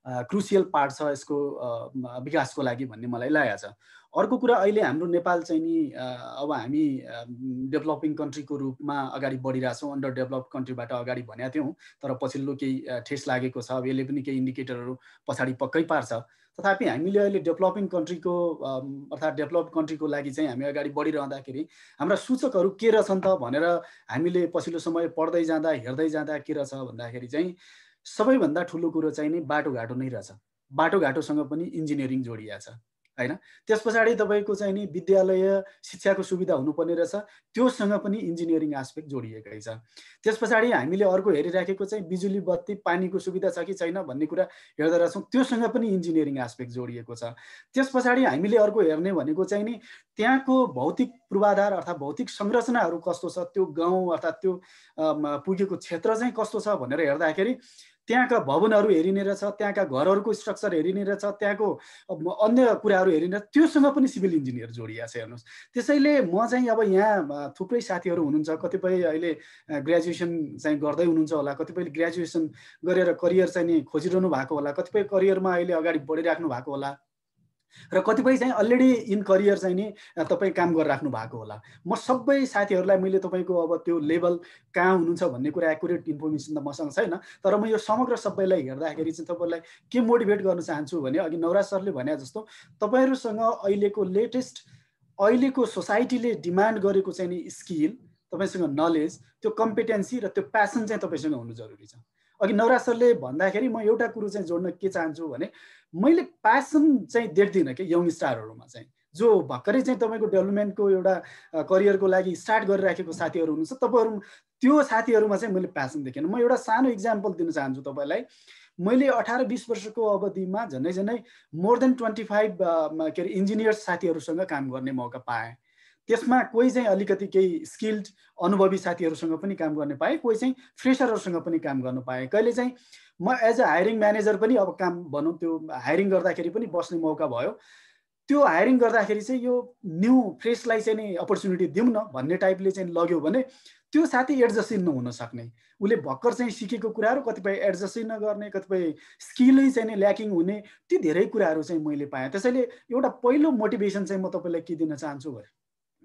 Crucial part छ यसको विकासको लागि भन्ने मलाई लागेको छ। अर्को कुरा अहिले हाम्रो नेपाल चाहिँ नि अब हामी डेभलपिङ कन्ट्रीको रूपमा अगाडि बढिरहेछौँ, अन्डर डेभलप्ड कन्ट्रीबाट अगाडि भनेका थियौँ, तर पछिल्लो केही ठेस लागेको छ। अब यसले पनि केही इन्डिकेटरहरू पछाडि पक्कै पार्छ। तथापि हामीले अहिले डेभलपिङ कन्ट्रीको अर्थात् डेभलप्ड कन्ट्रीको लागि चाहिँ हामी अगाडि बढिरहँदाखेरि हाम्रा सूचकहरू के रहेछन् त भनेर हामीले पछिल्लो समय पढ्दै जाँदा हेर्दै जाँदा के रहेछ भन्दाखेरि चाहिँ सबैभन्दा ठुलो कुरो चाहिँ नि बाटोघाटो नै रहेछ। बाटोघाटोसँग पनि इन्जिनियरिङ जोडिएको छ हैन। त्यस पछाडि तपाईँको चाहिँ नि विद्यालय शिक्षाको सुविधा हुनुपर्ने रहेछ, त्योसँग पनि इन्जिनियरिङ एस्पेक्ट जोडिएकै छ। त्यस पछाडि हामीले अर्को हेरिराखेको चाहिँ बिजुली बत्ती पानीको सुविधा छ कि छैन भन्ने कुरा हेर्दै रहेछौँ, त्योसँग पनि इन्जिनियरिङ एस्पेक्ट जोडिएको छ। त्यस पछाडि हामीले अर्को हेर्ने भनेको चाहिँ नि त्यहाँको भौतिक पूर्वाधार अर्थात् भौतिक संरचनाहरू कस्तो छ, त्यो गाउँ अर्थात् त्यो पुगेको क्षेत्र चाहिँ कस्तो छ भनेर हेर्दाखेरि त्यहाँका भवनहरू हेरिने रहेछ, त्यहाँका घरहरूको स्ट्रक्चर हेरिने रहेछ, त्यहाँको अन्य कुराहरू हेरिने, त्योसँग पनि सिभिल इन्जिनियर जोडिएको छ हेर्नुहोस्। त्यसैले म चाहिँ अब यहाँ थुप्रै साथीहरू हुनुहुन्छ, कतिपय अहिले ग्रेजुएसन चाहिँ गर्दै हुनुहुन्छ होला, कतिपयले ग्रेजुएसन गरेर करियर चाहिँ नि खोजिरहनु भएको होला, कतिपय करियरमा अहिले अगाडि बढिराख्नु भएको होला, र कतिपय चाहिँ अलरेडी इन करियर चाहिँ नि तपाईँ काम गरिराख्नु भएको होला। म सबै साथीहरूलाई मैले तपाईँको अब त्यो लेभल कहाँ हुनुहुन्छ भन्ने कुरा एक्युरेट इन्फर्मेसन त मसँग छैन, तर म यो समग्र सबैलाई हेर्दाखेरि चाहिँ तपाईँलाई के मोटिभेट गर्न चाहन्छु भने अघि नवराज सरले भने जस्तो तपाईँहरूसँग अहिलेको लेटेस्ट अहिलेको सोसाइटीले डिमान्ड गरेको चाहिँ नि स्किल, तपाईँसँग नलेज, त्यो कम्पिटेन्सी र त्यो प्यासन चाहिँ तपाईँसँग हुनु जरुरी छ। अघि नवराज सरले भन्दाखेरि म एउटा कुरो चाहिँ जोड्न के चाहन्छु भने मैले प्यासन चाहिँ देख्दिनँ कि यङ स्टारहरूमा चाहिँ, जो भर्खरै चाहिँ तपाईँको डेभलपमेन्टको एउटा करियरको लागि स्टार्ट गरिराखेको साथीहरू हुनुहुन्छ, तपाईँहरू त्यो साथीहरूमा चाहिँ मैले प्यासन देखेन। म एउटा सानो इक्जाम्पल दिन चाहन्छु तपाईँलाई। मैले 18-20 वर्षको अवधिमा झन्डै झन्डै मोर देन 25 के अरे इन्जिनियर्स साथीहरूसँग काम गर्ने मौका पाएँ। त्यसमा कोही चाहिँ अलिकति केही स्किल्ड अनुभवी साथीहरूसँग पनि काम गर्ने पाएँ, कोही चाहिँ फ्रेसरहरूसँग पनि काम गर्न पाएँ। कहिले चाहिँ म एज अ हायरिङ म्यानेजर पनि अब काम भनौँ त्यो हायरिङ गर्दाखेरि पनि बस्ने मौका भयो। त्यो हायरिङ गर्दाखेरि चाहिँ यो न्यू फ्रेसलाई चाहिँ नि अपर्च्युनिटी दिउँ न भन्ने टाइपले चाहिँ लग्यो भने त्यो साथी एडजस्टै नहुन सक्ने, उसले भर्खर चाहिँ सिकेको कुराहरू कतिपय एडजस्टै नगर्ने, कतिपय स्किलै चाहिँ नि ल्याकिङ हुने, ती धेरै कुराहरू चाहिँ मैले पाएँ। त्यसैले एउटा पहिलो मोटिभेसन चाहिँ म तपाईँलाई के दिन चाहन्छु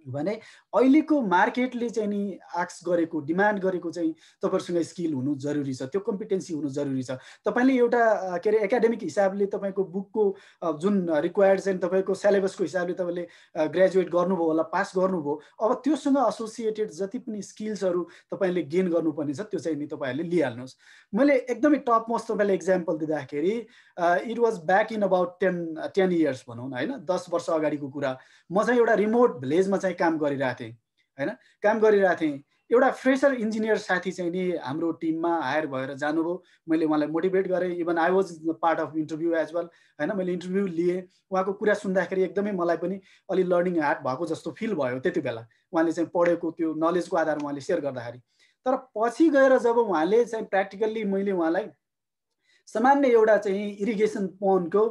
भने अहिलेको मार्केटले चाहिँ नि आक्स गरेको डिमान्ड गरेको चाहिँ तपाईँहरूसँग स्किल हुनु जरुरी छ, त्यो कम्पिटेन्सी हुनु जरुरी छ। तपाईँले एउटा के अरे एकाडेमिक हिसाबले तपाईँको बुकको जुन रिक्वायर्ड चाहिँ तपाईँको सिलेबसको हिसाबले तपाईँले ग्रेजुएट गर्नुभयो होला, पास गर्नुभयो, अब त्योसँग एसोसिएटेड जति पनि स्किल्सहरू तपाईँले गेन गर्नुपर्ने छ त्यो चाहिँ नि तपाईँहरूले लिइहाल्नुहोस्। मैले एकदमै टप मोस्ट तपाईँलाई इक्जाम्पल दिँदाखेरि it was back in about 10 years भनौँ न होइन, 10 वर्ष अगाडिको कुरा। म चाहिँ एउटा रिमोट भिलेजमा चाहिँ काम गरिरहेको थिएँ होइन, काम गरिरहेको थिएँ। एउटा फ्रेसर इन्जिनियर साथी चाहिँ नि हाम्रो टिममा हायर भएर जानुभयो। मैले उहाँलाई मोटिभेट गरेँ, even I was part of interview as well होइन। मैले इन्टरभ्यू लिएँ, उहाँको कुरा सुन्दाखेरि एकदमै मलाई पनि अलि लर्निङ हार्ड भएको जस्तो फिल भयो त्यति बेला, उहाँले चाहिँ पढेको त्यो नलेजको आधारमा उहाँले सेयर गर्दाखेरि। तर पछि गएर जब उहाँले चाहिँ प्र्याक्टिकल्ली मैले उहाँलाई सामान्य एउटा चाहिँ इरिगेसन पोन्डको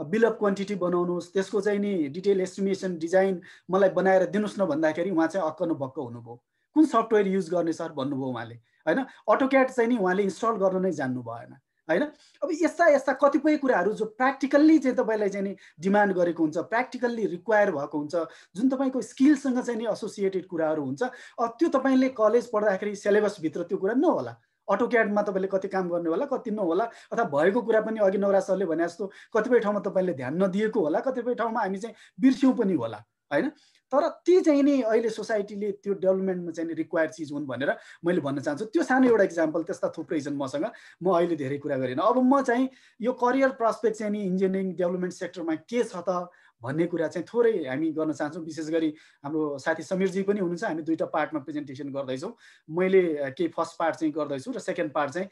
बिल अफ क्वान्टिटी बनाउनुहोस्, त्यसको चाहिँ नि डिटेल एस्टिमेसन डिजाइन मलाई बनाएर दिनुहोस् न भन्दाखेरि उहाँ चाहिँ अक्क न बक्क हुनुभयो। कुन सफ्टवेयर युज गर्ने सर भन्नुभयो उहाँले होइन। अटोक्याड चाहिँ नि उहाँले इन्स्टल गर्न नै जान्नु भएन होइन। अब यस्ता यस्ता कतिपय कुराहरू जो प्र्याक्टिकल्ली चाहिँ तपाईँलाई चाहिँ नि डिमान्ड गरेको हुन्छ, प्र्याक्टिकल्ली रिक्वायर भएको हुन्छ, जुन तपाईँको स्किलसँग चाहिँ नि एसोसिएटेड कुराहरू हुन्छ, त्यो तपाईँले कलेज पढ्दाखेरि सिलेबसभित्र त्यो कुरा नहोला। अटोक्याडमा तपाईँले कति काम गर्ने होला, कति नहोला, अथवा भएको कुरा पनि अघि नवराज सरले भने जस्तो कतिपय ठाउँमा तपाईँले ध्यान नदिएको होला, कतिपय ठाउँमा हामी चाहिँ बिर्स्यौँ पनि होला होइन। तर ती चाहिँ नि अहिले सोसाइटीले त्यो डेभलपमेन्टमा चाहिँ नि रिक्वायर्ड चिज हुन् भनेर मैले भन्न चाहन्छु। त्यो सानो एउटा इक्जाम्पल, त्यस्ता थुप्रै छन् मसँग, म अहिले धेरै कुरा गरिनँ। अब म चाहिँ यो करियर प्रस्पेक्ट चाहिँ नि इन्जिनियरिङ डेभलपमेन्ट सेक्टरमा के छ त भन्ने कुरा चाहिँ थोरै हामी गर्न चाहन्छौँ। विशेष गरी हाम्रो साथी समीरजी पनि हुनुहुन्छ, हामी दुईवटा पार्टमा प्रेजेन्टेसन गर्दैछौँ। मैले केही फर्स्ट पार्ट चाहिँ गर्दैछु र सेकेन्ड पार्ट चाहिँ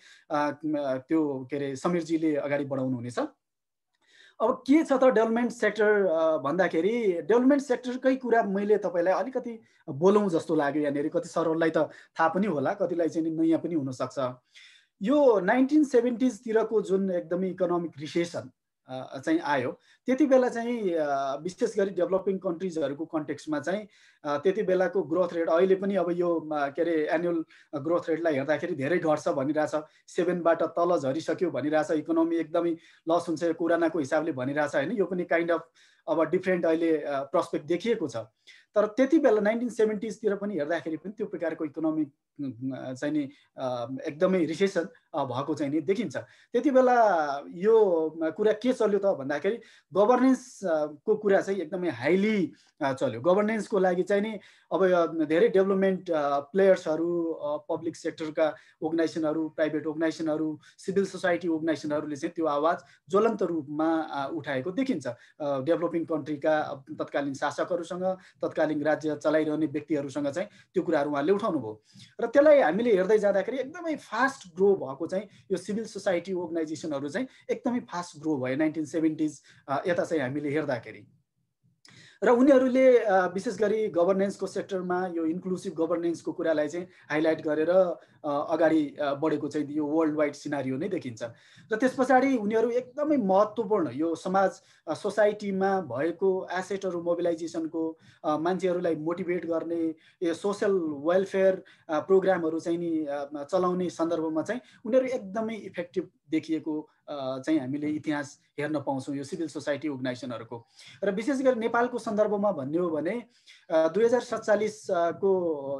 त्यो के अरे समीरजीले अगाडि बढाउनु हुनेछ। अब के छ त डेभलपमेन्ट सेक्टर भन्दाखेरि डेभलपमेन्ट सेक्टरकै कुरा मैले तपाईँलाई अलिकति बोलौँ जस्तो लाग्यो। यहाँनिर कति सरहरूलाई त थाहा पनि होला, कतिलाई चाहिँ नयाँ पनि हुनसक्छ। यो 1970s जुन एकदमै इकोनोमिक रिसेसन चाहिँ आयो, त्यति बेला चाहिँ विशेष गरी डेभलपिङ कन्ट्रिजहरूको कन्टेक्स्टमा चाहिँ त्यति बेलाको ग्रोथ रेट अहिले पनि अब यो के अरे एनुअल ग्रोथ रेटलाई हेर्दाखेरि धेरै घट्छ भनिरहेछ, 7बाट तल झरिसक्यो भनिरहेछ, इकोनोमी एकदमै लस हुन्छ यो कोरोनाको हिसाबले भनिरहेछ होइन। यो पनि काइन्ड अफ अब डिफ्रेन्ट अहिले प्रस्पेक्ट देखिएको छ। तर त्यति बेला 1970s पनि हेर्दाखेरि पनि त्यो प्रकारको इकोनोमिक चाहिँ नि एकदमै रिसेसन भएको चाहिँ नि देखिन्छ। त्यति बेला यो कुरा के चल्यो त भन्दाखेरि गभर्नेन्सको कुरा चाहिँ एकदमै हाइली चल्यो। गभर्नेन्सको लागि चाहिँ नि अब धेरै डेभलपमेन्ट प्लेयर्सहरू, पब्लिक सेक्टरका अर्गनाइजेसनहरू, प्राइभेट अर्गनाइजेसनहरू, सिभिल सोसाइटी अर्गनाइजेसनहरूले चाहिँ त्यो आवाज ज्वलन्त रूपमा उठाएको देखिन्छ। डेभलपिङ कन्ट्रीका तत्कालीन शासकहरूसँग, तत्कालीन राज्य चलाइरहने व्यक्तिहरूसँग चाहिँ त्यो कुराहरू उहाँले उठाउनु भयो। र त्यसलाई हामीले हेर्दै जाँदाखेरि एकदमै फास्ट ग्रो भएको चाहिँ यो सिभिल सोसाइटी अर्गनाइजेसनहरू चाहिँ एकदमै फास्ट ग्रो भयो 1970s यता चाहिँ हामीले हेर्दाखेरि। र उनीहरूले विशेष गरी गभर्नेन्सको सेक्टरमा यो इन्क्लुसिभ गभर्नेन्सको कुरालाई चाहिँ हाइलाइट गरेर अगाडि बढेको चाहिँ यो वर्ल्ड वाइड सिनारियो नै देखिन्छ। र त्यस पछाडि उनीहरू एकदमै महत्त्वपूर्ण यो समाज सोसाइटीमा भएको एसेटहरू मोबिलाइजेसनको, मान्छेहरूलाई मोटिभेट गर्ने, यो सोसल वेलफेयर प्रोग्रामहरू चाहिँ नि चलाउने सन्दर्भमा चाहिँ उनीहरू एकदमै इफेक्टिभ देखिएको चाहिँ हामीले इतिहास हेर्न पाउँछौँ यो सिभिल सोसाइटी अर्गनाइजेसनहरूको। र विशेष गरी नेपालको सन्दर्भमा भन्ने हो भने 2047 को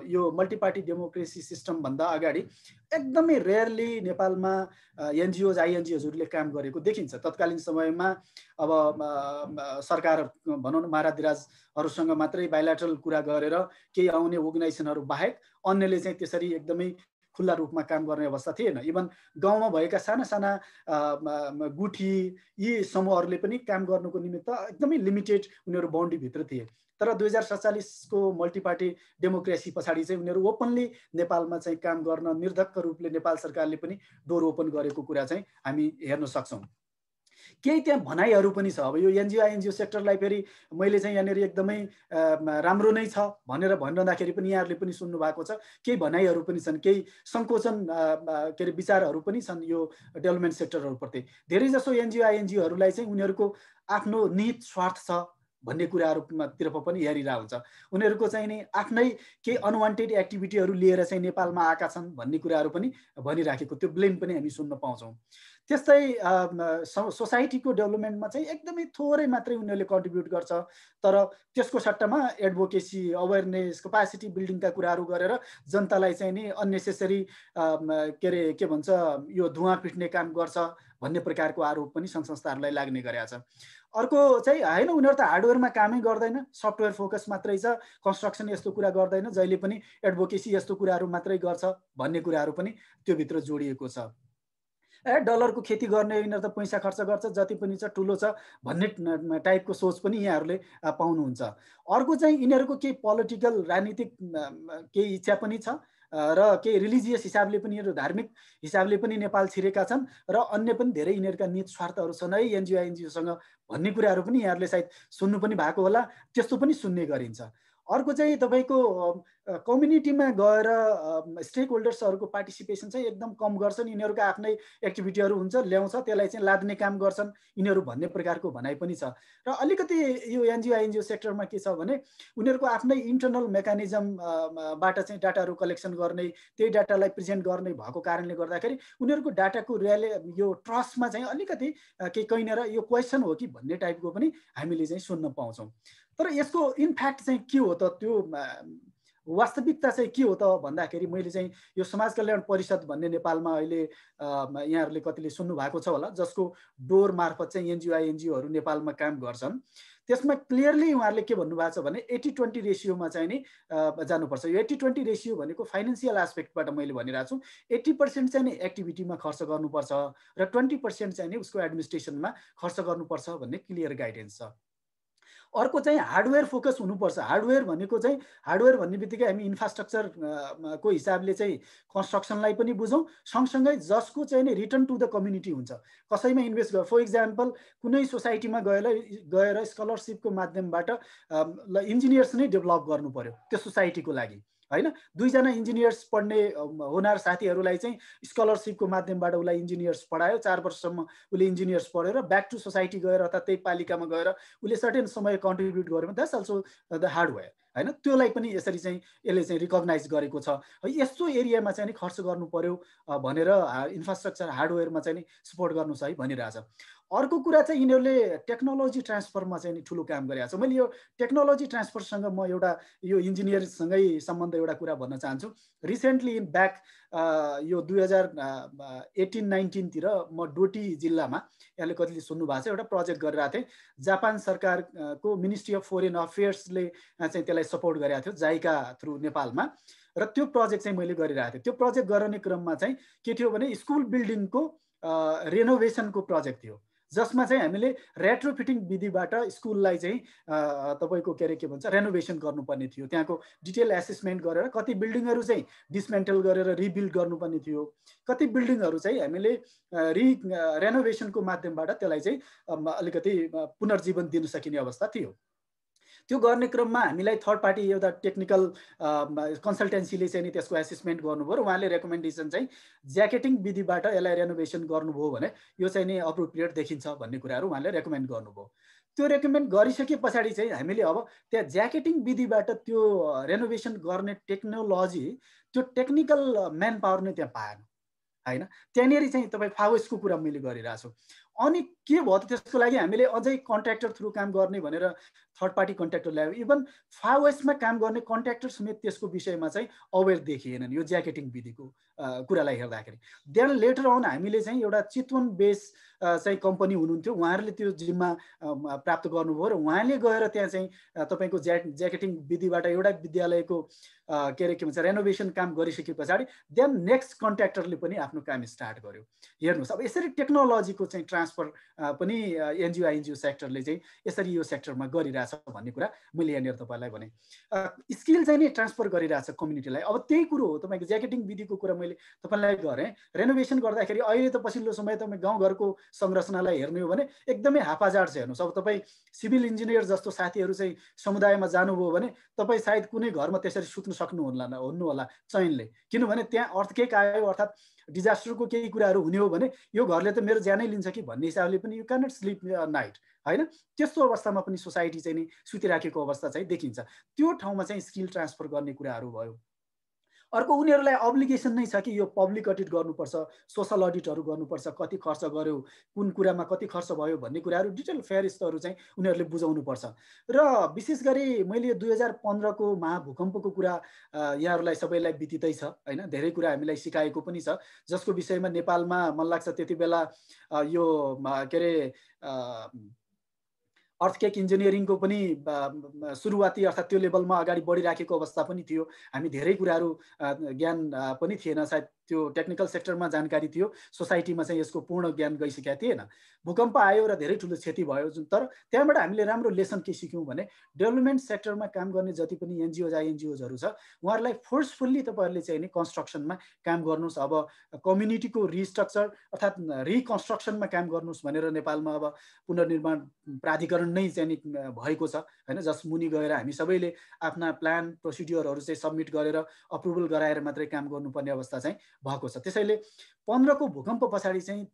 यो मल्टिपार्टी डेमोक्रेसी सिस्टम भन्दा अगाडि एकदमै रेयरली नेपालमा एनजिओज आइएनजिओजहरूले काम गरेको देखिन्छ। तत्कालीन समयमा अब सरकार भनौँ न महाराजहरूसँग मात्रै बाइल्याटरल कुरा गरेर केही आउने अर्गनाइजेसनहरू बाहेक अन्यले चाहिँ त्यसरी एकदमै खुल्ला रूपमा काम गर्ने अवस्था थिएन। इभन गाउँमा भएका साना साना गुठी यी समूहहरूले पनि काम गर्नुको निमित्त एकदमै लिमिटेड उनीहरू बाउन्ड्रीभित्र थिए। तर 2047 को मल्टिपार्टी डेमोक्रेसी पछाडि चाहिँ उनीहरू ओपनली नेपालमा चाहिँ काम गर्न निर्धक्क रूपले नेपाल सरकारले पनि डोर ओपन गरेको कुरा चाहिँ हामी हेर्न सक्छौँ। केही त्यहाँ भनाइहरू पनि छ। अब यो एनजिओ आइएनजिओ सेक्टरलाई फेरि मैले चाहिँ यहाँनिर एकदमै राम्रो नै छ भनेर भनिरहँदाखेरि पनि यहाँहरूले पनि सुन्नु भएको छ, केही भनाइहरू पनि छन्, केही सङ्कोचन के अरे विचारहरू पनि छन् यो डेभलपमेन्ट सेक्टरहरूप्रति। धेरै जसो एनजिओ आइएनजिओहरूलाई चाहिँ उनीहरूको आफ्नो निहित स्वार्थ छ भन्ने कुराहरूतिर पनि हेरिरहेको हुन्छ। उनीहरूको चाहिँ नि आफ्नै केही अनवान्टेड एक्टिभिटीहरू लिएर चाहिँ नेपालमा आएका छन् भन्ने कुराहरू पनि भनिराखेको, त्यो ब्लेम पनि हामी सुन्न पाउँछौँ। त्यस्तै सोसाइटीको डेभलपमेन्टमा चाहिँ एकदमै थोरै मात्रै उनीहरूले कन्ट्रिब्युट गर्छ। तर त्यसको सट्टामा एडभोकेसी, अवेरनेस, क्यापासिटी बिल्डिङका कुराहरू गरेर जनतालाई चाहिँ नि अननेसेसरी के अरे के भन्छ यो धुवा पिट्ने काम गर्छ भन्ने प्रकारको आरोप पनि सङ्घ संस्थाहरूलाई लाग्ने गरेको छ। अर्को चाहिँ होइन, उनीहरू त हार्डवेयरमा कामै गर्दैन, सफ्टवेयर फोकस मात्रै छ, कन्स्ट्रक्सन यस्तो कुरा गर्दैन, जहिले पनि एडभोकेसी यस्तो कुराहरू मात्रै गर्छ भन्ने कुराहरू पनि त्योभित्र जोडिएको छ। डलरको खेती गर्ने यिनीहरू त पैसा खर्च गर्छ, जति पनि छ ठुलो छ भन्ने टाइपको सोच पनि यहाँहरूले पाउनुहुन्छ। अर्को चाहिँ यिनीहरूको केही पोलिटिकल राजनीतिक केही इच्छा पनि छ र केही रिलिजियस हिसाबले पनि यिनीहरू धार्मिक हिसाबले पनि नेपाल छिरेका छन् र अन्य पनि धेरै यिनीहरूका निज स्वार्थहरू छन् है एनजिओ आइएनजिओसँग भन्ने कुराहरू पनि यहाँहरूले सायद सुन्नु पनि भएको होला, त्यस्तो पनि सुन्ने गरिन्छ। अर्को चाहिँ तपाईँको कम्युनिटीमा गएर स्टेक होल्डर्सहरूको पार्टिसिपेसन चाहिँ एकदम कम गर्छन्, यिनीहरूका आफ्नै एक्टिभिटीहरू हुन्छ, ल्याउँछ, त्यसलाई चाहिँ लाद्ने काम गर्छन् यिनीहरू भन्ने प्रकारको भनाइ पनि छ। र अलिकति यो एनजिओ आइएनजिओ सेक्टरमा के छ भने उनीहरूको आफ्नै इन्टरनल मेकानिजमबाट चाहिँ डाटाहरू कलेक्सन गर्ने, त्यही डाटालाई प्रेजेन्ट गर्ने भएको कारणले गर्दाखेरि उनीहरूको डाटाको यो ट्रस्टमा चाहिँ अलिकति केही कहीँनिर यो क्वेसन हो कि भन्ने टाइपको पनि हामीले चाहिँ सुन्न पाउँछौँ। तर यसको इन्फ्याक्ट चाहिँ के हो त, त्यो वास्तविकता चाहिँ के हो त भन्दाखेरि मैले चाहिँ यो समाज कल्याण परिषद भन्ने नेपालमा अहिले यहाँहरूले कतिले सुन्नु भएको छ होला, जसको डोर मार्फत चाहिँ एनजिओ आइएनजिओहरू नेपालमा काम गर्छन्। त्यसमा क्लियरली उहाँहरूले के भन्नुभएको छ भने 80-20 रेसियोमा चाहिँ नि जानुपर्छ। यो 80-20 रेसियो भनेको फाइनेन्सियल एस्पेक्टबाट मैले भनिरहेको छु, 80% चाहिँ नि एक्टिभिटीमा खर्च गर्नुपर्छ र 20% चाहिँ नि उसको एडमिनिस्ट्रेसनमा खर्च गर्नुपर्छ भन्ने क्लियर गाइडेन्स छ। अर्को चाहिँ हार्डवेयर फोकस हुनुपर्छ। हार्डवेयर भनेको चाहिँ हार्डवेयर भन्ने बित्तिकै हामी इन्फ्रास्ट्रक्चर को हिसाबले चाहिँ कन्स्ट्रक्सनलाई पनि बुझौँ, सँगसँगै जसको चाहिँ नि रिटर्न टु द कम्युनिटी हुन्छ, कसैमा इन्भेस्ट गर। फर इक्जाम्पल कुनै सोसाइटीमा गएर स्कलरसिपको माध्यमबाट इन्जिनियर्स नै डेभलप गर्नु पर्यो त्यो सोसाइटीको लागि होइन। 2 जना इन्जिनियर्स पढ्ने होनार साथीहरूलाई चाहिँ स्कलरसिपको माध्यमबाट उसलाई इन्जिनियर्स पढायो, 4 वर्षसम्म उसले इन्जिनियर्स पढेर ब्याक टु सोसाइटी गएर अथवा त्यही पालिकामा गएर उसले सर्टेन समय कन्ट्रिब्युट गर्यो भने द्याट्स अल्सो द हार्डवेयर हैन, त्योलाई पनि यसरी चाहिँ यसले चाहिँ रिकग्नाइज गरेको छ। यस्तो एरियामा चाहिँ नि खर्च गर्नु पर्यो भनेर इन्फ्रास्ट्रक्चर हार्डवेयरमा चाहिँ नि सपोर्ट गर्नु छ है भनिरहेछ। अर्को कुरा चाहिँ यिनीहरूले टेक्नोलोजी ट्रान्सफरमा चाहिँ नि ठुलो काम गरिरहेको छ। मैले यो टेक्नोलोजी ट्रान्सफरसँग म एउटा यो इन्जिनियरसँगै सम्बन्ध एउटा कुरा भन्न चाहन्छु। रिसेन्टली इन ब्याक यो 2018-19 म डोटी जिल्लामा, यहाँले कतिले सुन्नु भएको छ, एउटा प्रोजेक्ट गरिरहेको थिएँ। जापान सरकारको मिनिस्ट्री अफ फोरेन अफेयर्सले चाहिँ त्यसलाई सपोर्ट गरेको थियो जाइका थ्रु नेपालमा, र त्यो प्रोजेक्ट चाहिँ मैले गरिरहेको थिएँ। त्यो प्रोजेक्ट गर्ने क्रममा चाहिँ के थियो भने स्कुल बिल्डिङको रेनोभेसनको प्रोजेक्ट थियो, जसमा चाहिँ हामीले रेट्रोफिटिङ विधिबाट स्कुललाई चाहिँ तपाईँको के भन्छ रेनोभेसन गर्नुपर्ने थियो। त्यहाँको डिटेल एसेसमेन्ट गरेर कति बिल्डिङहरू चाहिँ डिसमेन्टल गरेर रिबिल्ड गर्नुपर्ने थियो, कति बिल्डिङहरू चाहिँ हामीले रेनोभेसनको माध्यमबाट त्यसलाई चाहिँ अलिकति पुनर्जीवन दिन सकिने अवस्था थियो। त्यो गर्ने क्रममा हामीलाई थर्ड पार्टी एउटा टेक्निकल कन्सल्टेन्सीले चाहिँ नि त्यसको एसेसमेन्ट गर्नुभयो र उहाँले रेकमेन्डेसन चाहिँ ज्याकेटिङ विधिबाट यसलाई रेनोभेसन गर्नुभयो भने यो चाहिँ नि अप्रोप्रिएट देखिन्छ भन्ने कुराहरू उहाँले रेकमेन्ड गर्नुभयो। त्यो रेकमेन्ड गरिसके पछाडि चाहिँ हामीले अब त्यहाँ ज्याकेटिङ विधिबाट त्यो रेनोभेसन गर्ने टेक्नोलोजी, त्यो टेक्निकल म्यान पावर नै त्यहाँ पाएन हैन। त्यहाँनिर चाहिँ तपाईँ फावेसको कुरा मैले गरिरहेको छु। अनि के भयो त, त्यसको लागि हामीले अझै कन्ट्र्याक्टर थ्रु काम गर्ने भनेर थर्ड पार्टी कन्ट्र्याक्टर ल्यायो। इभन फावेसमा काम गर्ने कन्ट्र्याक्टर समेत त्यसको विषयमा चाहिँ अवेर देखिएनन् यो ज्याकेटिङ विधिको कुरालाई हेर्दाखेरि। देन लेटर अन हामीले चाहिँ एउटा चितवन बेस चाहिँ कम्पनी हुनुहुन्थ्यो, उहाँहरूले त्यो जिम्मा प्राप्त गर्नुभयो र उहाँले गएर त्यहाँ चाहिँ तपाईँको ज्याकेटिङ विधिबाट एउटा विद्यालयको के भन्छ रेनोभेसन काम गरिसके पछाडि देन नेक्स्ट कन्ट्र्याक्टरले पनि आफ्नो काम स्टार्ट गर्यो। हेर्नुहोस्, अब यसरी टेक्नोलोजीको चाहिँ ट्रान्सफर पनि एनजिओ आइएनजिओ सेक्टरले चाहिँ यसरी यो सेक्टरमा गरिरहेछ भन्ने कुरा मैले यहाँनिर तपाईँलाई भने। स्किल चाहिँ नि ट्रान्सफर गरिरहेछ कम्युनिटीलाई। अब त्यही कुरो हो, तपाईँको ज्याकेटिङ विधिको कुरा मैले तपाईँलाई गरेँ। रेनोभेसन गर्दाखेरि अहिले त पछिल्लो समय तपाईँ गाउँघरको संरचनालाई हेर्ने हो भने एकदमै हापाजाड छ। हेर्नुहोस्, अब तपाईँ सिभिल इन्जिनियर जस्तो साथीहरू चाहिँ समुदायमा जानुभयो भने तपाईँ सायद कुनै घरमा त्यसरी सुत्नु हुन्नु होला चैनले, किनभने त्यहाँ अर्थक्वेक आयो अर्थात् डिजास्टरको केही कुराहरू हुने हो भने यो घरले त मेरो ज्यानै लिन्छ कि भन्ने हिसाबले पनि यु क्यानट स्लिप नाइट हैन। त्यस्तो अवस्थामा पनि सोसाइटी चाहिँ नि सुतिराखेको अवस्था चाहिँ देखिन्छ। त्यो ठाउँमा चाहिँ स्किल ट्रान्सफर गर्ने कुराहरू भयो। अर्को उनीहरूलाई अब्लिगेसन नै छ कि यो पब्लिक अडिट गर्नुपर्छ, सोसल अडिटहरू गर्नुपर्छ, कति खर्च गर्यो, कुन कुरामा कति खर्च भयो भन्ने कुराहरू डिटेल फेरिस्टहरू चाहिँ उनीहरूले बुझाउनुपर्छ। र विशेष गरी मैले 2015को महाभूकम्पको कुरा यहाँहरूलाई सबैलाई बितितै छ हैन। धेरै कुरा हामीलाई सिकाएको पनि छ, जसको विषयमा नेपालमा मलाई लाग्छ त्यति बेला यो के अरे अर्थक्वेक इन्जिनियरिङको पनि सुरुवाती अर्थात् त्यो लेभलमा अगाडि बढिराखेको अवस्था पनि थियो। हामी धेरै कुराहरू ज्ञान पनि थिएन, सायद त्यो टेक्निकल सेक्टरमा जानकारी थियो, सोसाइटीमा चाहिँ यसको पूर्ण ज्ञान गइसकेको थिएन। भूकम्प आयो र धेरै ठुलो क्षति भयो। तर त्यहाँबाट हामीले राम्रो लेसन के सिक्यौँ भने डेभलपमेन्ट सेक्टरमा काम गर्ने जति पनि एनजिओज आइएनजिओजहरू छ उहाँहरूलाई फोर्सफुल्ली तपाईँहरूले चाहिँ नि कन्स्ट्रक्सनमा काम गर्नुहोस्, अब कम्युनिटीको रिस्ट्रक्चर अर्थात् रिकन्स्ट्रक्सनमा काम गर्नुहोस् भनेर नेपालमा अब पुनर्निर्माण प्राधिकरण नै चाहिँ नि भएको छ हैन, जस मुनि गएर हामी सबैले आफ्ना प्लान प्रोसिड्युरहरू चाहिँ सबमिट गरेर अप्रुभल गराएर मात्रै काम गर्नुपर्ने अवस्था चाहिँ भएको छ। त्यसैले 15 को भूकम्प पछाडि चाहिँ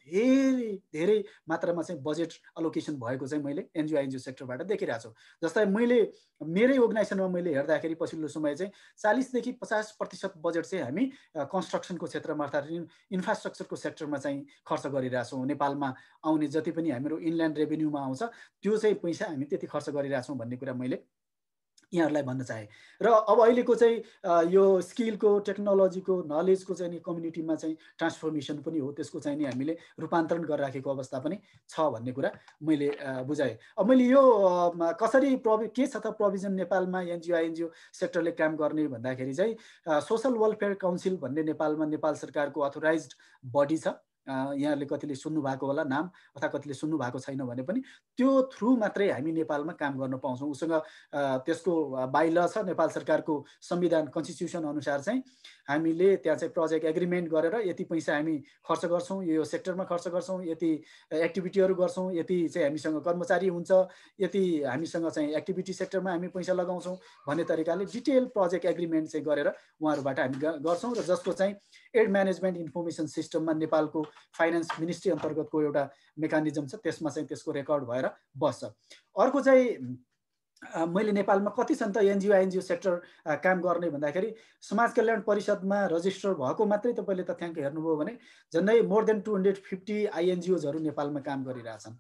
धेरै मात्रामा चाहिँ बजेट अलोकेसन भएको चाहिँ मैले एनजिओ आइएनजिओ सेक्टरबाट देखिरहेको छु। जस्तै मैले मेरै अर्गनाइजेसनमा मैले हेर्दाखेरि पछिल्लो समय चाहिँ 40 देखि 50% बजेट चाहिँ हामी कन्स्ट्रक्सनको क्षेत्रमा अर्थात् इन्फ्रास्ट्रक्चरको सेक्टरमा चाहिँ खर्च गरिरहेछौँ। नेपालमा आउने जति पनि हाम्रो इनल्यान्ड रेभेन्यूमा आउँछ त्यो चाहिँ पैसा हामी त्यति खर्च गरिरहेछौँ भन्ने कुरा मैले यहाँहरूलाई भन्न चाहे। र अब अहिलेको चाहिँ यो स्किलको टेक्नोलोजीको नलेजको चाहिँ नि कम्युनिटीमा चाहिँ ट्रान्सफर्मेसन पनि हो, त्यसको चाहिँ नि हामीले रूपान्तरण गरिराखेको अवस्था पनि छ भन्ने कुरा मैले बुझाएँ। अब मैले यो कसरी के छ त प्रोभिजन नेपालमा एनजिओ आइएनजिओ सेक्टरले काम गर्ने भन्दाखेरि चाहिँ सोसल वेलफेयर काउन्सिल भन्ने नेपालमा नेपाल सरकारको अथोराइज्ड बडी छ। यहाँहरूले कतिले सुन्नु भएको होला नाम, अथवा कतिले सुन्नु भएको छैन भने पनि त्यो थ्रु मात्रै हामी नेपालमा काम गर्न पाउँछौँ। उसँग त्यसको बाइल छ, नेपाल सरकारको संविधान कन्स्टिट्युसन अनुसार चाहिँ हामीले त्यहाँ चाहिँ प्रोजेक्ट एग्रिमेन्ट गरेर यति पैसा हामी खर्च गर्छौँ, यो सेक्टरमा खर्च गर्छौँ, यति एक्टिभिटीहरू गर्छौँ, यति चाहिँ हामीसँग कर्मचारी हुन्छ, यति हामीसँग चाहिँ एक्टिभिटी सेक्टरमा हामी पैसा लगाउँछौँ भन्ने तरिकाले डिटेल प्रोजेक्ट एग्रिमेन्ट चाहिँ गरेर उहाँहरूबाट हामी गर्छौँ। र जसको चाहिँ एड म्यानेजमेन्ट इन्फर्मेसन सिस्टममा नेपालको फाइनेन्स मिनिस्ट्री अन्तर्गतको एउटा मेकानिजम छ, त्यसमा चाहिँ त्यसको रेकर्ड भएर बस्छ। अर्को चाहिँ मैले नेपालमा कति छन् त एनजिओ सेक्टर काम गर्ने भन्दाखेरि समाज कल्याण परिषदमा रजिस्टर भएको मात्रै तपाईँले तथ्याङ्क हेर्नुभयो भने झन्डै मोर देन 250 आइएनजिओजहरू नेपालमा काम गरिरहेछन्।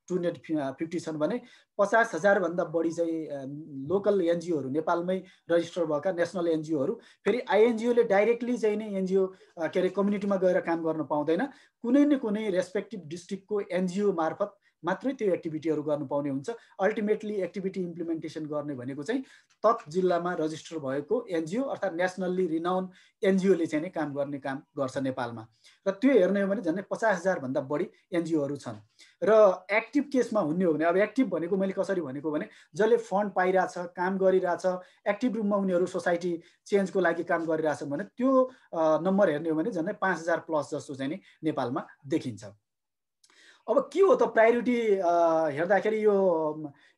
250 छन् भने 50,000 भन्दा बढी चाहिँ लोकल एनजिओहरू नेपालमै रजिस्टर भएका नेसनल एनजिओहरू। फेरि आइएनजिओले डाइरेक्टली चाहिँ नै एनजिओ के अरे कम्युनिटीमा गएर काम गर्न पाउँदैन, कुनै न कुनै रेस्पेक्टिभ डिस्ट्रिक्टको एनजिओ मार्फत मात्रै त्यो एक्टिभिटीहरू गर्नु पाउने हुन्छ। अल्टिमेटली एक्टिभिटी इम्प्लिमेन्टेसन गर्ने भनेको चाहिँ तत् जिल्लामा रजिस्टर भएको एनजिओ अर्थात् नेसनल्ली रिनाउन एनजिओले चाहिँ नै काम गर्ने काम गर्छ नेपालमा। र त्यो हेर्ने हो भने झन्डै 50,000 भन्दा बढी एनजिओहरू छन्। र एक्टिभ केसमा हुने हो भने अब एक्टिभ भनेको मैले कसरी भनेको भने जसले फन्ड पाइरहेछ, काम गरिरहेछ, एक्टिभ रूपमा उनीहरू सोसाइटी चेन्जको लागि काम गरिरहेछन् भने त्यो नम्बर हेर्ने हो भने झन्डै 5,000 प्लस जस्तो चाहिँ नि नेपालमा देखिन्छ। अब के हो त प्रायोरिटी हेर्दाखेरि यो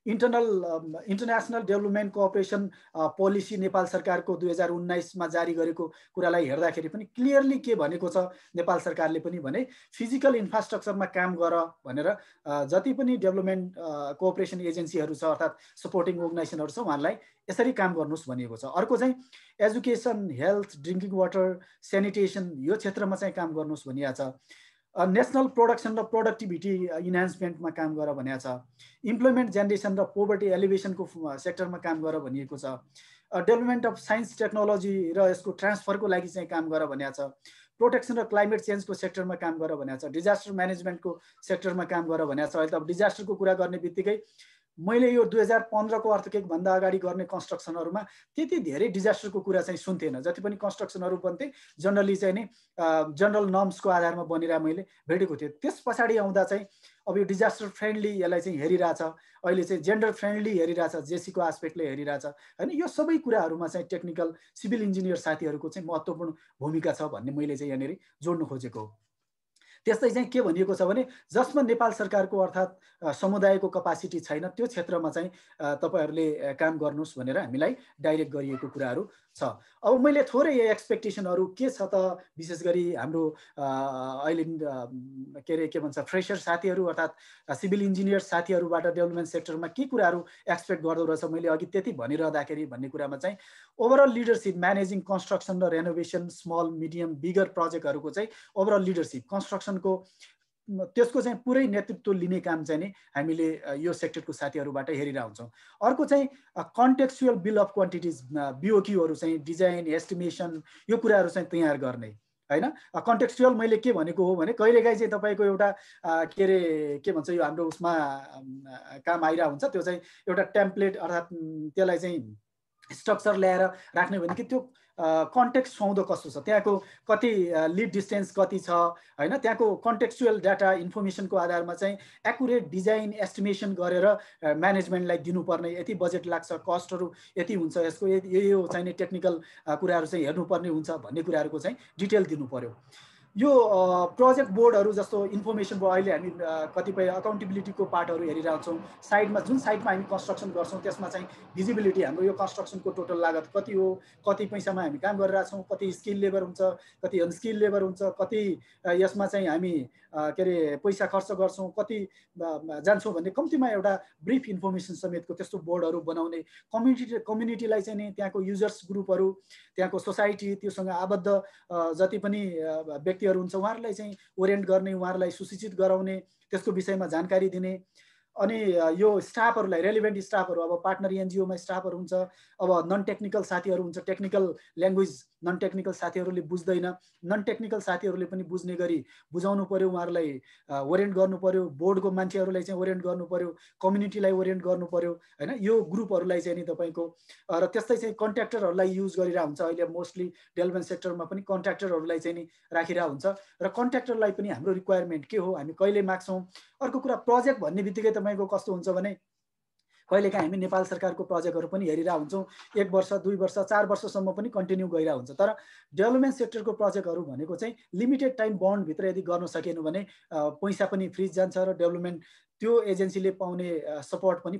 international development cooperation policy Nepal सरकारको 2019मा जारी गरेको कुरालाई हेर्दाखेरि पनि क्लियरली के भनेको छ नेपाल सरकारले पनि भने फिजिकल इन्फ्रास्ट्रक्चरमा काम गर भनेर जति पनि डेभलपमेन्ट कोअपरेसन एजेन्सीहरू छ अर्थात् सपोर्टिङ अर्गनाइजेसनहरू छ उहाँहरूलाई यसरी काम गर्नुहोस् भनिएको छ। अर्को चाहिँ education, health, drinking water, sanitation यो क्षेत्रमा चाहिँ काम गर्नुहोस् भनिएको छ। नेसनल प्रोडक्सन र प्रोडक्टिभिटी इन्हान्समेन्टमा काम गर भनेको छ। इम्प्लोइमेन्ट जेनेरेसन र पोभर्टी एलिभेसनको सेक्टरमा काम गर भनिएको छ। डेभलपमेन्ट अफ साइन्स टेक्नोलोजी र यसको ट्रान्सफरको लागि चाहिँ काम गर भनेको छ। प्रोटेक्सन र क्लाइमेट चेन्जको सेक्टरमा काम गर भनेको छ। डिजास्टर म्यानेजमेन्टको सेक्टरमा काम गर भनेको छ। अहिले त अब डिजास्टरको कुरा गर्ने बित्तिकै मैले यो 2015को अर्थक्वेकभन्दा अगाडि गर्ने कन्स्ट्रक्सनहरूमा त्यति धेरै डिजास्टरको कुरा चाहिँ सुन्थेन। जति पनि कन्स्ट्रक्सनहरू बन्थे जनरली चाहिँ नि जनरल नर्म्सको आधारमा बनेर मैले भेटेको थिएँ। त्यस पछाडि आउँदा चाहिँ अब यो डिजास्टर फ्रेन्डली यसलाई चाहिँ हेरिरहेछ, अहिले चाहिँ जेन्डर फ्रेन्डली हेरिरहेछ, जेसीको आस्पेक्टले हेरिरहेछ होइन। यो सबै कुराहरूमा चाहिँ टेक्निकल सिभिल इन्जिनियर साथीहरूको चाहिँ महत्त्वपूर्ण भूमिका छ भन्ने मैले चाहिँ यहाँनिर जोड्नु खोजेको हो। त्यस्तै चाहिँ के भनिएको छ भने जसमा नेपाल सरकारको अर्थात् समुदायको कपासिटी छैन त्यो क्षेत्रमा चाहिँ तपाईँहरूले काम गर्नुहोस् भनेर हामीलाई डाइरेक्ट गरिएको कुराहरू छ। अब मैले थोरै एक्सपेक्टेसनहरू के छ त विशेष गरी हाम्रो अहिले के भन्छ फ्रेसर साथीहरू अर्थात् सिभिल इन्जिनियर साथीहरूबाट डेभलपमेन्ट सेक्टरमा के कुराहरू एक्सपेक्ट गर्दो रहेछ मैले अघि त्यति भनिरहँदाखेरि भन्ने कुरामा चाहिँ ओभरअल लिडरसिप म्यानेजिङ कन्स्ट्रक्सन र रेनोभेसन स्मल मिडियम बिगर प्रोजेक्टहरूको चाहिँ ओभरअल लिडरसिप कन्स्ट्रक्सनको त्यसको चाहिँ पुरै नेतृत्व लिने काम चाहिँ नि हामीले यो सेक्टरको साथीहरूबाट हेरिरहेको हुन्छौँ। अर्को चाहिँ कन्टेक्चुअल बिल अफ क्वान्टिटिज बिओक्यूहरू चाहिँ डिजाइन एस्टिमेसन यो कुराहरू चाहिँ तयार गर्ने होइन। कन्टेक्चुअल मैले के भनेको हो भने कहिलेकाहीँ चाहिँ तपाईँको एउटा के अरे के भन्छ यो हाम्रो उसमा काम आइरहेको हुन्छ त्यो चाहिँ एउटा टेम्प्लेट अर्थात् त्यसलाई चाहिँ स्ट्रक्चर ल्याएर राख्ने भने कि त्यो कन्टेक्स्ट सुहाउँदो कस्तो छ, त्यहाँको कति लिड डिस्टेन्स कति छ होइन, त्यहाँको कन्टेक्चुअल डाटा इन्फर्मेसनको आधारमा चाहिँ एकुरेट डिजाइन एस्टिमेसन गरेर म्यानेजमेन्टलाई दिनुपर्ने यति बजेट लाग्छ, कस्टहरू यति हुन्छ, यसको यो चाहिने टेक्निकल कुराहरू चाहिँ हेर्नुपर्ने हुन्छ भन्ने कुराहरूको चाहिँ डिटेल दिनु पर्यो। यो प्रोजेक्ट बोर्डहरू जस्तो इन्फर्मेसन भयो अहिले हामी कतिपय अकाउन्टेबिलिटीको पार्टहरू हेरिरहेको छौँ। साइडमा जुन साइडमा हामी कन्स्ट्रक्सन गर्छौँ त्यसमा चाहिँ भिजिबिलिटी हाम्रो यो कन्स्ट्रक्सनको टोटल लागत कति हो, कति पैसामा हामी काम गरिरहेछौँ, कति स्किल लेबर हुन्छ, कति अनस्किल लेबर हुन्छ, कति यसमा चाहिँ हामी के अरे पैसा खर्च गर्छौँ, कति जान्छौँ भन्ने कम्तीमा एउटा ब्रिफ इन्फर्मेसन समेतको त्यस्तो बोर्डहरू बनाउने, कम्युनिटीलाई चाहिँ नि त्यहाँको युजर्स ग्रुपहरू, त्यहाँको सोसाइटी, त्योसँग आबद्ध जति पनि व्यक्तिहरू हुन्छ उहाँहरूलाई चाहिँ ओरिएन्ट गर्ने, उहाँहरूलाई सुसूचित गराउने, त्यसको विषयमा जानकारी दिने। अनि यो स्टाफहरूलाई रेलिभेन्ट स्टाफहरू अब पार्टनर एनजिओमा स्टाफहरू हुन्छ, अब नन टेक्निकल साथीहरू हुन्छ, टेक्निकल ल्याङ्ग्वेज नन टेक्निकल साथीहरूले बुझ्दैन, नन टेक्निकल साथीहरूले पनि बुझ्ने गरी बुझाउनु पर्यो, उहाँहरूलाई ओरिएन्ट गर्नु पर्यो, बोर्डको मान्छेहरूलाई चाहिँ ओरिएन्ट गर्नु पर्यो, कम्युनिटीलाई ओरिएन्ट गर्नु पर्यो होइन। यो ग्रुपहरूलाई चाहिँ नि तपाईँको र त्यस्तै चाहिँ कन्ट्र्याक्टरहरूलाई युज गरिरहेको हुन्छ। अहिले मोस्टली डेभलपमेन्ट सेक्टरमा पनि कन्ट्र्याक्टरहरूलाई चाहिँ नि राखिरहेको हुन्छ र कन्ट्र्याक्टरलाई पनि हाम्रो रिक्वायरमेन्ट के हो, हामी कहिले माग्छौँ। अर्को कुरा प्रोजेक्ट भन्ने बित्तिकै तपाईँको कस्तो हुन्छ भने कहिलेकाहीँ हामी नेपाल सरकारको प्रोजेक्टहरू पनि हेरिरहेको हुन्छौँ, 1 वर्ष 2 वर्ष 4 वर्षसम्म पनि कन्टिन्यू गइरहेको हुन्छ। तर डेभलपमेन्ट सेक्टरको प्रोजेक्टहरू भनेको चाहिँ लिमिटेड टाइम बाउन्डभित्र यदि गर्न सकेन भने पैसा पनि फ्रिज जान्छ र डेभलपमेन्ट त्यो एजेन्सीले पाउने सपोर्ट पनि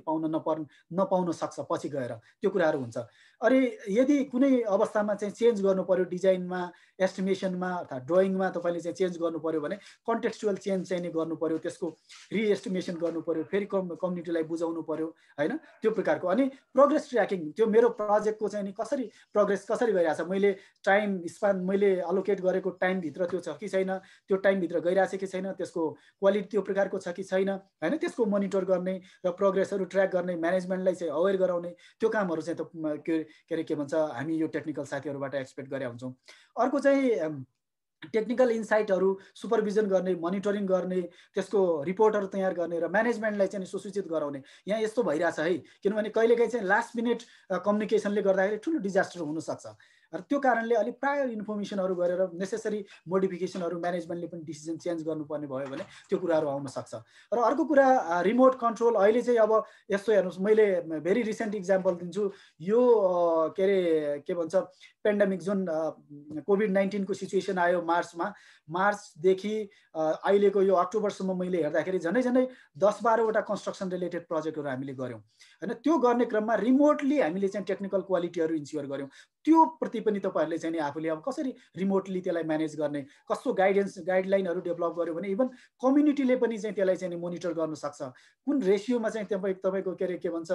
नपाउन सक्छ पछि गएर, त्यो कुराहरू हुन्छ। अनि यदि कुनै अवस्थामा चाहिँ चेन्ज गर्नु पर्यो डिजाइनमा, एस्टिमेसनमा अथवा ड्रइङमा तपाईँले चाहिँ चेन्ज गर्नु पर्यो भने कन्टेक्स्चुअल चेन्ज चाहिँ नि गर्नु पर्यो, त्यसको रिएस्टिमेसन गर्नु पर्यो, फेरि कम्युनिटीलाई बुझाउनु पर्यो होइन, त्यो प्रकारको। अनि प्रोग्रेस ट्र्याकिङ, त्यो मेरो प्रोजेक्टको चाहिँ नि प्रोग्रेस कसरी गइरहेछ, मैले टाइम स्पान मैले अलोकेट गरेको टाइमभित्र त्यो छ कि छैन, त्यो टाइमभित्र गइरहेछ कि छैन, त्यसको क्वालिटी त्यो प्रकारको छ कि छैन होइन, त्यसको मोनिटर गर्ने र प्रोग्रेसहरू ट्र्याक गर्ने, म्यानेजमेन्टलाई चाहिँ अवेर गराउने, त्यो कामहरू चाहिँ के भन्छ हामी यो टेक्निकल साथीहरूबाट एक्सपेक्ट गरेका हुन्छौँ। अर्को चाहिँ टेक्निकल इन्साइटहरू सुपरभिजन गर्ने, मोनिटरिङ गर्ने, त्यसको रिपोर्टहरू तयार गर्ने र म्यानेजमेन्टलाई चाहिँ सुसूचित गराउने। यहाँ यस्तो भइरहेछ है, किनभने कहिलेकाहीँ चाहिँ लास्ट मिनट कम्युनिकेसनले गर्दाखेरि ठुलो डिजास्टर हुनसक्छ र त्यो कारणले अलिक प्रायर इन्फर्मेसनहरू गरेर नेसेसरी मोडिफिकेसनहरू म्यानेजमेन्टले पनि डिसिजन चेन्ज गर्नुपर्ने भयो भने त्यो कुराहरू आउन सक्छ। र अर्को कुरा रिमोट कन्ट्रोल। अहिले चाहिँ अब यस्तो हेर्नुहोस्, मैले भेरी रिसेन्ट इक्जाम्पल दिन्छु। यो के भन्छ पेन्डेमिक जुन कोभिड-19 को सिचुएसन आयो मार्चदेखि अहिलेको यो अक्टोबरसम्म मैले हेर्दाखेरि झन्डै 10-12वटा कन्स्ट्रक्सन रिलेटेड प्रोजेक्टहरू हामीले गऱ्यौँ होइन। त्यो गर्ने क्रममा रिमोटली हामीले चाहिँ टेक्निकल क्वालिटीहरू इन्स्योर गऱ्यौँ। त्यो प्रति पनि तपाईँहरूले चाहिँ आफूले अब कसरी रिमोटली त्यसलाई म्यानेज गर्ने, कस्तो गाइडलाइनहरू डेभलप गर्यो भने इभन कम्युनिटीले पनि चाहिँ त्यसलाई चाहिँ मोनिटर गर्न सक्छ। कुन रेसियोमा चाहिँ तपाईँको के भन्छ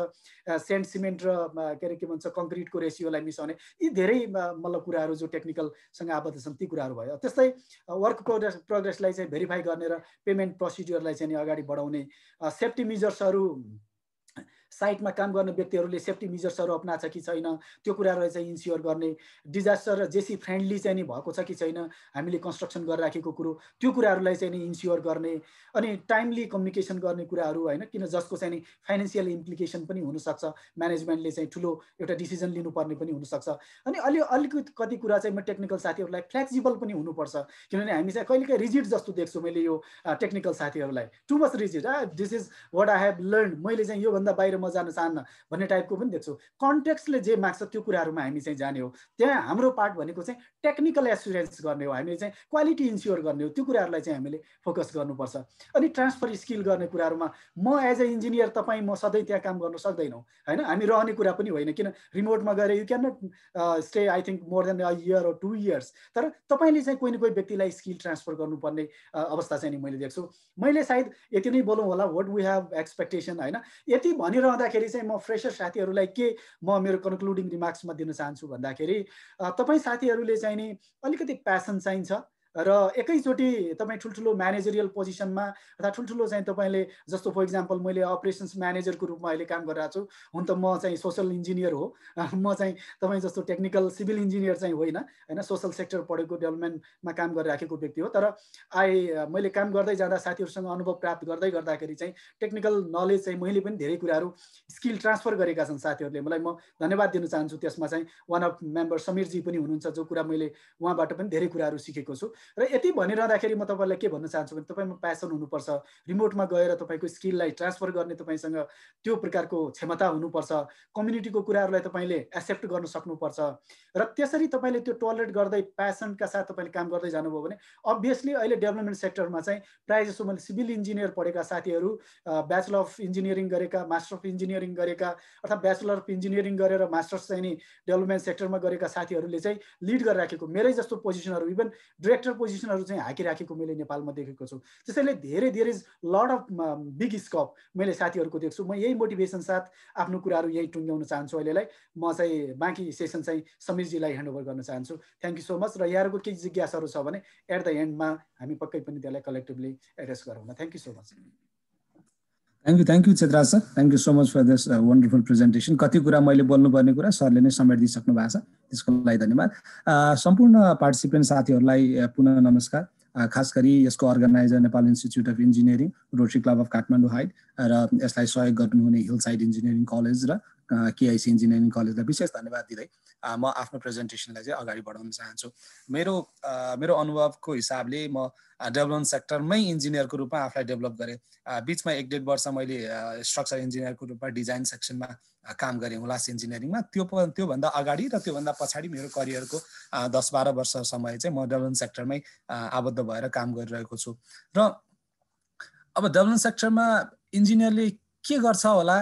सेन्ड सिमेन्ट र के भन्छ कङ्क्रिटको रेसियोलाई मिसाउने, यी धेरै मतलब कुराहरू जो टेक्निकलसँग आबद्ध छन् ती कुराहरू भयो। त्यस्तै वर्क प्रोग्रेसलाई चाहिँ भेरिफाई गर्ने र पेमेन्ट प्रोसिड्युरलाई चाहिँ अगाडि बढाउने, सेफ्टी मेजर्सहरू साइटमा काम गर्ने व्यक्तिहरूले सेफ्टी मेजर्सहरू अपनाछ कि छैन त्यो कुराहरूलाई चाहिँ इन्स्योर गर्ने, डिजास्टर र जेसी फ्रेन्डली चाहिँ नि भएको छ कि छैन हामीले कन्स्ट्रक्सन गरिराखेको कुरो, त्यो कुराहरूलाई चाहिँ नि इन्स्योर गर्ने, अनि टाइमली कम्युनिकेसन गर्ने कुराहरू होइन, किन जसको चाहिँ नि फाइनेन्सियल इम्प्लिकेसन पनि हुनसक्छ, म्यानेजमेन्टले चाहिँ ठुलो एउटा डिसिजन लिनुपर्ने पनि हुनसक्छ। अनि अलिकति कुरा चाहिँ म टेक्निकल साथीहरूलाई फ्लेक्सिबल पनि हुनुपर्छ, किनभने हामी चाहिँ कहिलेकाहीँ रिजिड जस्तो देख्छु मैले यो टेक्निकल साथीहरूलाई, too much rigid, this is what I have learn, मैले चाहिँ योभन्दा बाहिर म जान चाहन्न भन्ने टाइपको पनि देख्छु। कन्टेक्स्टले जे माग्छ त्यो कुराहरूमा हामी चाहिँ जाने हो। त्यहाँ हाम्रो पार्ट भनेको चाहिँ टेक्निकल एस्युरेन्स गर्ने हो, हामीले चाहिँ क्वालिटी इन्स्योर गर्ने हो, त्यो कुराहरूलाई चाहिँ हामीले फोकस गर्नुपर्छ। अनि ट्रान्सफर स्किल गर्ने कुराहरूमा म एज अ इन्जिनियर तपाईँ म सधैँ त्यहाँ काम गर्न सक्दैनौँ होइन, हामी रहने कुरा पनि होइन, किन रिमोटमा गएर you can not stay I think more than a year or 2 years, तर तपाईँले चाहिँ कोही न कोही व्यक्तिलाई स्किल ट्रान्सफर गर्नुपर्ने अवस्था चाहिँ नि मैले देख्छु। मैले सायद यति नै बोलौँ होला, व्हाट वी हेभ एक्सपेक्टेसन होइन। यति भनिरहँदाखेरि चाहिँ म फ्रेसर साथीहरूलाई के म मेरो कन्क्लुडिङ रिमार्क्समा दिन चाहन्छु भन्दाखेरि तपाईँ साथीहरूले चाहिँ नि अलिकति प्यासन चाहिन्छ र एकैचोटि तपाईँ ठुल्ठुलो म्यानेजरियल पोजिसनमा अथवा ठुल्ठुलो चाहिँ तपाईँले जस्तो फर इक्जाम्पल मैले अपरेसन्स म्यानेजरको रूपमा अहिले काम गरिरहेको छु, हुन त म चाहिँ सोसल इन्जिनियर हो, म चाहिँ तपाईँ जस्तो टेक्निकल सिभिल इन्जिनियर चाहिँ होइन, सोसल सेक्टर पढेको डेभलपमेन्टमा काम गरिराखेको व्यक्ति हो। तर मैले काम गर्दै जाँदा साथीहरूसँग अनुभव प्राप्त गर्दाखेरि चाहिँ टेक्निकल नलेज चाहिँ मैले पनि धेरै कुराहरू स्किल ट्रान्सफर गरेका छन् साथीहरूले, मलाई म धन्यवाद दिन चाहन्छु। त्यसमा चाहिँ वान अफ मेम्बर समीरजी पनि हुनुहुन्छ, जो कुरा मैले उहाँबाट पनि धेरै कुराहरू सिकेको छु। र यति भनिरहँदाखेरि म तपाईँलाई के भन्न चाहन्छु भने तपाईँमा प्यासन हुनुपर्छ, रिमोटमा गएर तपाईँको स्किललाई ट्रान्सफर गर्ने तपाईँसँग त्यो प्रकारको क्षमता हुनुपर्छ, कम्युनिटीको कुराहरूलाई तपाईँले एक्सेप्ट गर्न सक्नुपर्छ र त्यसरी तपाईँले त्यो टलरेट गर्दै प्यासनका साथ तपाईँले काम गर्दै जानुभयो भने अभियसली अहिले डेभलपमेन्ट सेक्टरमा चाहिँ प्रायः जसो मैले सिभिल इन्जिनियर पढेका साथीहरू, ब्याचलर अफ इन्जिनियरिङ गरेका, मास्टर अफ इन्जिनियरिङ गरेका अथवा ब्याचलर अफ इन्जिनियरिङ गरेर मास्टर्स चाहिँ नि डेभलपमेन्ट सेक्टरमा गरेका साथीहरूले चाहिँ लिड गरिराखेको मेरै जस्तो पोजिसनहरू, इभन डिरेक्टर पोजिसनहरू चाहिँ हाकिराखेको मैले नेपालमा देखेको छु। त्यसैले धेरै लट अफ बिग स्कोप मैले साथीहरूको देख्छु। म यही मोटिभेसन साथ आफ्नो कुराहरू यही टुङ्ग्याउन चाहन्छु। अहिलेलाई म चाहिँ बाँकी सेसन चाहिँ समीरजीलाई ह्यान्डओभर गर्न चाहन्छु। Thank you so much. र यहाँहरूको केही जिज्ञासाहरू छ भने एट द एन्डमा हामी पक्कै पनि त्यसलाई कलेक्टिभली एड्रेस गरौँ। Thank you so much. Thank you Chetraj sir, thank you so much for this wonderful presentation. कति कुरा मैले बोल्नुपर्ने कुरा सरले नै समेटिदिइसक्नु भएको छ, त्यसको लागि धन्यवाद। सम्पूर्ण पार्टिसिपेन्ट साथीहरूलाई पुनः नमस्कार। खास गरी यसको organiser Nepal institute of engineering, rotary club of Kathmandu height र यसलाई सहयोग गर्नुहुने हिलसाइड इन्जिनियरिङ कलेज र केआइसी इन्जिनियरिङ कलेजलाई विशेष धन्यवाद दिँदै म आफ्नो प्रेजेन्टेसनलाई चाहिँ अगाडि बढाउन चाहन्छु। मेरो अनुभवको हिसाबले म डेभलपमेन्ट सेक्टरमै इन्जिनियरको रूपमा आफूलाई डेभलप गरेँ। बिचमा 1-1.5 वर्ष मैले स्ट्रक्चर इन्जिनियरको रूपमा डिजाइन सेक्सनमा काम गरेँ हुलास इन्जिनियरिङमा। त्योभन्दा अगाडि र त्योभन्दा पछाडि मेरो करियरको 10-12 वर्ष समय चाहिँ म डेभलपमेन्ट सेक्टरमै आबद्ध भएर काम गरिरहेको छु। र अब डेभलपमेन्ट सेक्टरमा इन्जिनियरले के गर्छ होला